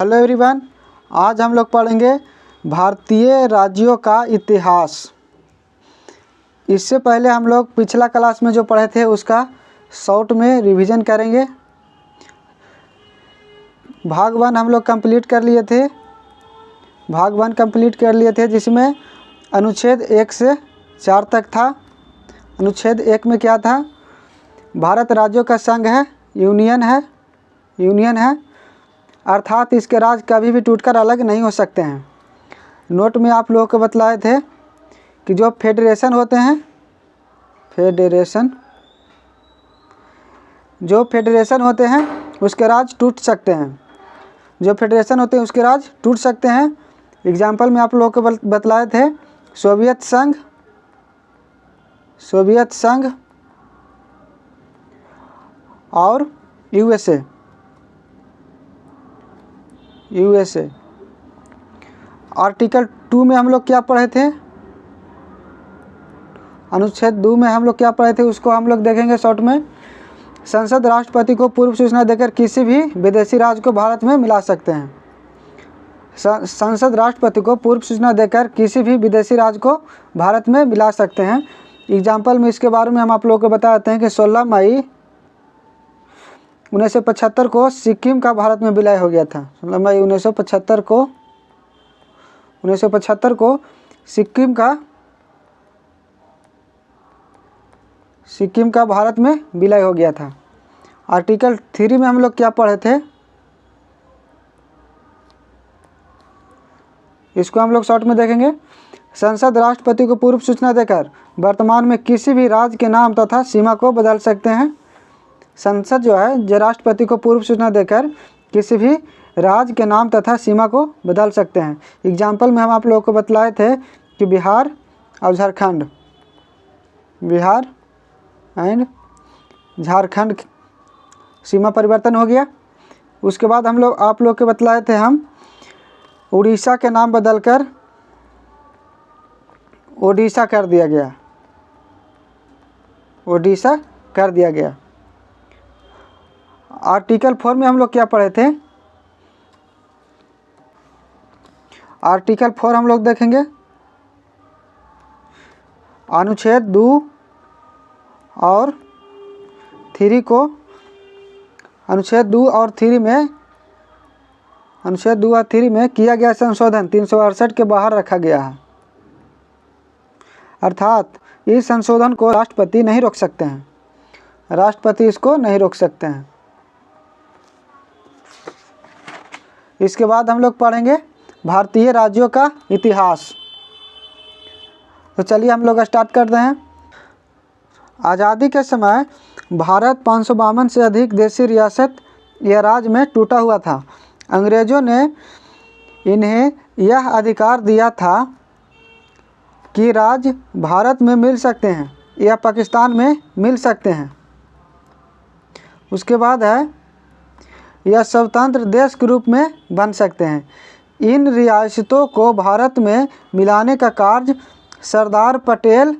Hello everyone, आज हम लोग पढ़ेंगे भारतीय राज्यों का इतिहास। इससे पहले हम लोग पिछला क्लास में जो पढ़े थे उसका शॉर्ट में रिवीजन करेंगे। भाग 1 हम लोग कंप्लीट कर लिए थे। जिसमें अनुच्छेद 1 से 4 तक था। अनुच्छेद 1 में क्या था? भारत राज्यों का संघ है, यूनियन है, अर्थात इसके राज्य कभी भी टूटकर अलग नहीं हो सकते हैं। नोट में आप लोगों को बतलाए थे कि जो फेडरेशन होते हैं, उसके राज्य टूट सकते हैं। एग्जाम्पल में आप लोगों को बतलाए थे सोवियत संघ और यूएसए। आर्टिकल 2 में हम लोग क्या पढ़े थे? अनुच्छेद 2 में हम लोग क्या पढ़े थे उसको हम लोग देखेंगे शॉर्ट में। संसद राष्ट्रपति को पूर्व सूचना देकर किसी भी विदेशी राज्य को भारत में मिला सकते हैं। संसद राष्ट्रपति को पूर्व सूचना देकर किसी भी विदेशी राज्य को भारत में मिला सकते हैं। एग्जाम्पल में इसके बारे में हम आप लोगों को बताते हैं कि 16 मई 1975 को सिक्किम का भारत में विलय हो गया था। 16 मई 1975 को सिक्किम का भारत में विलय हो गया था। आर्टिकल 3 में हम लोग क्या पढ़े थे इसको हम लोग शॉर्ट में देखेंगे। संसद राष्ट्रपति को पूर्व सूचना देकर वर्तमान में किसी भी राज्य के नाम तथा सीमा को बदल सकते हैं। संसद जो है जो राष्ट्रपति को पूर्व सूचना देकर किसी भी राज्य के नाम तथा सीमा को बदल सकते हैं। एग्जाम्पल में हम आप लोगों को बतलाए थे कि बिहार एंड झारखंड सीमा परिवर्तन हो गया। उसके बाद हम लोग आप लोग के बतलाए थे हम उड़ीसा के नाम बदलकर ओडिशा कर दिया गया। आर्टिकल 4 में हम लोग क्या पढ़े थे? आर्टिकल 4 हम लोग देखेंगे। अनुच्छेद 2 और 3 में किया गया संशोधन 368 के बाहर रखा गया है। अर्थात इस संशोधन को राष्ट्रपति नहीं रोक सकते हैं। इसके बाद हम लोग पढ़ेंगे भारतीय राज्यों का इतिहास। तो चलिए हम लोग स्टार्ट करते हैं। आज़ादी के समय भारत 552 से अधिक देशी रियासत या राज्य में टूटा हुआ था। अंग्रेज़ों ने इन्हें यह अधिकार दिया था कि राज्य भारत में मिल सकते हैं या पाकिस्तान में मिल सकते हैं। उसके बाद है यह स्वतंत्र देश के रूप में बन सकते हैं। इन रियासतों को भारत में मिलाने का कार्य सरदार पटेल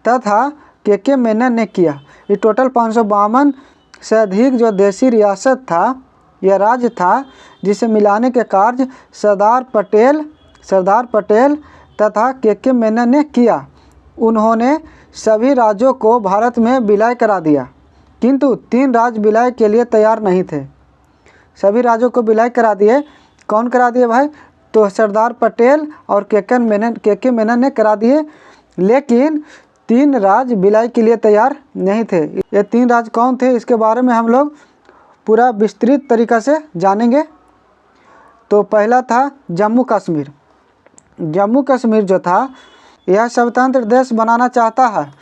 तथा के मेनन ने किया। ये टोटल 552 से अधिक जो देशी रियासत था यह राज्य था जिसे मिलाने के कार्य सरदार पटेल तथा के मेनन ने किया। उन्होंने सभी राज्यों को भारत में विलय करा दिया, किंतु 3 राज्य विलय के लिए तैयार नहीं थे। सभी राज्यों को विलय करा दिए। कौन करा दिए भाई? तो सरदार पटेल और के मेनन ने करा दिए, लेकिन 3 राज्य विलय के लिए तैयार नहीं थे। ये 3 राज्य कौन थे इसके बारे में हम लोग पूरा विस्तृत तरीक़ा से जानेंगे। तो पहला था जम्मू कश्मीर जो था यह स्वतंत्र देश बनाना चाहता है।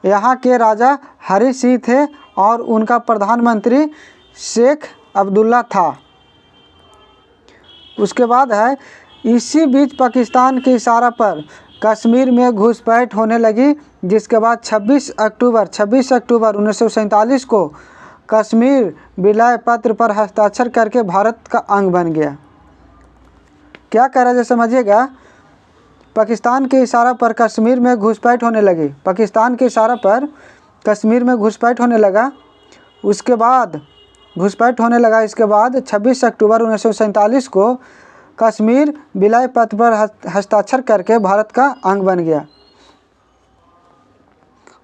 यहाँ के राजा हरी सिंह थे और उनका प्रधानमंत्री शेख अब्दुल्ला था। उसके बाद है इसी बीच पाकिस्तान के इशारा पर कश्मीर में घुसपैठ होने लगी, जिसके बाद 26 अक्टूबर 1947 को कश्मीर विलय पत्र पर हस्ताक्षर करके भारत का अंग बन गया। क्या कह रहा है समझिएगा। पाकिस्तान के इशारा पर कश्मीर में घुसपैठ होने लगी। उसके बाद घुसपैठ होने लगा। इसके बाद 26 अक्टूबर 1947 को कश्मीर विलय पत्र पर हस्ताक्षर करके भारत का अंग बन गया।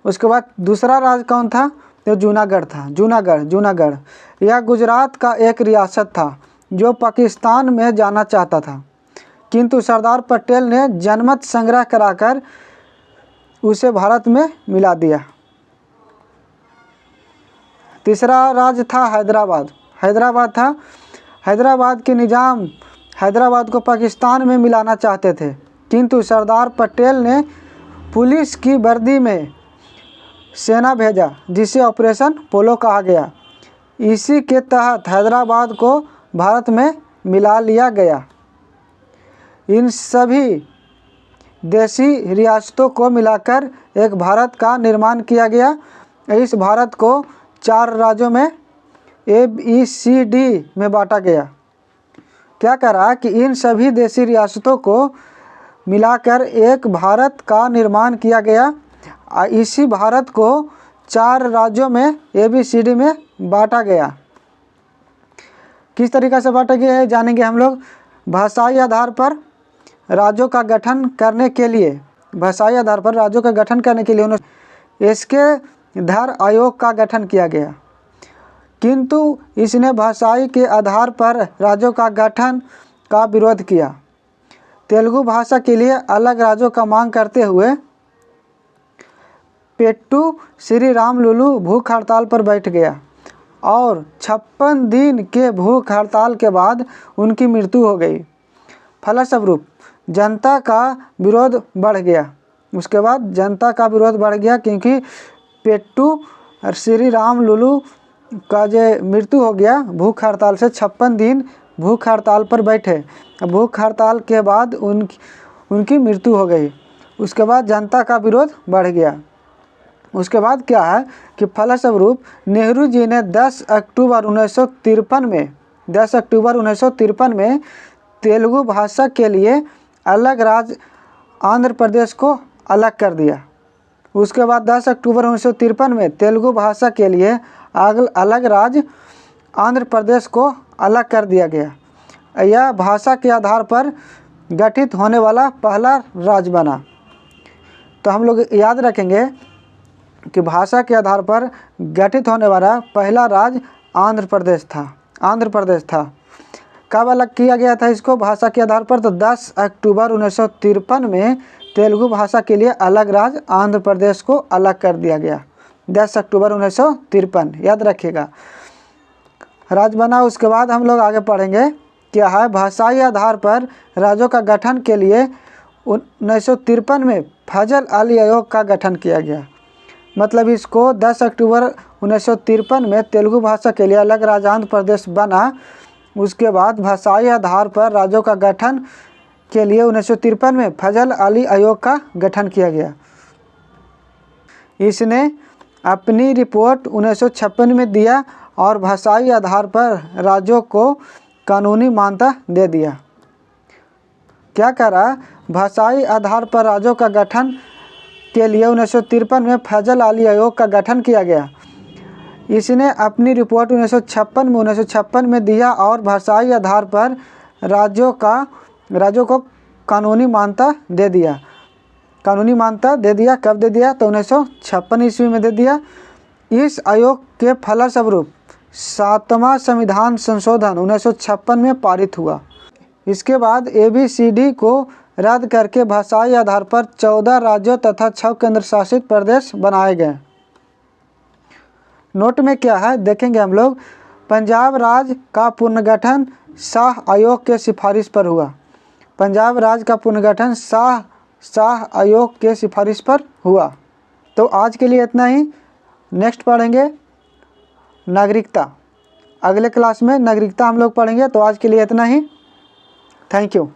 उसके बाद दूसरा राज्य कौन था? तो जूनागढ़ था। जूनागढ़ यह गुजरात का एक रियासत था जो पाकिस्तान में जाना चाहता था, किंतु सरदार पटेल ने जनमत संग्रह कराकर उसे भारत में मिला दिया। तीसरा राज्य था हैदराबाद था। हैदराबाद के निज़ाम हैदराबाद को पाकिस्तान में मिलाना चाहते थे, किंतु सरदार पटेल ने पुलिस की वर्दी में सेना भेजा जिसे ऑपरेशन पोलो कहा गया। इसी के तहत हैदराबाद को भारत में मिला लिया गया। इन सभी देशी रियासतों को मिलाकर एक भारत का निर्माण किया गया। इस भारत को 4 राज्यों में ABCD में बांटा गया। क्या करा कि इन सभी देशी रियासतों को मिलाकर एक भारत का निर्माण किया गया। इसी भारत को 4 राज्यों में ABCD में बांटा गया। किस तरीक़ा से बांटा गया है जानेंगे हम लोग। भाषाई आधार पर राज्यों का गठन करने के लिए इसके धर आयोग का गठन किया गया, किंतु इसने भाषाई के आधार पर राज्यों का गठन का विरोध किया। तेलुगु भाषा के लिए अलग राज्यों का मांग करते हुए पेट्टू श्री रामलुलु भूख हड़ताल पर बैठ गया और 56 दिन के भूख हड़ताल के बाद उनकी मृत्यु हो गई। फलस्वरूप जनता का विरोध बढ़ गया। उसके बाद जनता का विरोध बढ़ गया क्योंकि पेट्टू और श्री रामलुलु का जो मृत्यु हो गया भूख हड़ताल से। 56 दिन भूख हड़ताल पर बैठे, भूख हड़ताल के बाद उनकी मृत्यु हो गई। उसके बाद जनता का विरोध बढ़ गया। उसके बाद क्या है कि फलस्वरूप नेहरू जी ने 10 अक्टूबर 1953 में तेलुगु भाषा के लिए अलग राज्य आंध्र प्रदेश को अलग कर दिया। उसके बाद 10 अक्टूबर 1953 में तेलुगु भाषा के लिए अलग राज्य आंध्र प्रदेश को अलग कर दिया गया। यह भाषा के आधार पर गठित होने वाला पहला राज्य बना। तो हम लोग याद रखेंगे कि भाषा के आधार पर गठित होने वाला पहला राज्य आंध्र प्रदेश था। कब अलग किया गया था इसको भाषा के आधार पर? तो 10 अक्टूबर 1953 में तेलुगु भाषा के लिए अलग राज्य आंध्र प्रदेश को अलग कर दिया गया। 10 अक्टूबर 1953 याद रखिएगा राज्य बना। उसके बाद हम लोग आगे पढ़ेंगे क्या है भाषाई आधार पर राज्यों का गठन के लिए 1953 में फजल अली आयोग का गठन किया गया। मतलब इसको 10 अक्टूबर 1953 में तेलुगु भाषा के लिए अलग राज्य आंध्र प्रदेश बना। उसके बाद भाषाई आधार पर राज्यों का गठन के लिए 1953 में फजल अली आयोग का गठन किया गया। इसने अपनी रिपोर्ट 1956 में दिया और भाषाई आधार पर राज्यों को कानूनी मान्यता दे दिया। क्या करा भाषाई आधार पर राज्यों का गठन के लिए 1953 में फजल अली आयोग का गठन किया गया। इसने अपनी रिपोर्ट 1956 में दिया और भाषाई आधार पर राज्यों को कानूनी मान्यता दे दिया। कब दे दिया? तो 1956 ईस्वी में दे दिया। इस आयोग के फलस्वरूप 7वां संविधान संशोधन 1956 में पारित हुआ। इसके बाद ABCD को रद्द करके भाषाई आधार पर 14 राज्यों तथा 6 केंद्र शासित प्रदेश बनाए गए। नोट में क्या है देखेंगे हम लोग। पंजाब राज्य का पुनर्गठन शाह आयोग के सिफारिश पर हुआ। पंजाब राज्य का पुनर्गठन शाह आयोग के सिफारिश पर हुआ। तो आज के लिए इतना ही। नेक्स्ट पढ़ेंगे नागरिकता। अगले क्लास में नागरिकता हम लोग पढ़ेंगे। तो आज के लिए इतना ही। Thank you.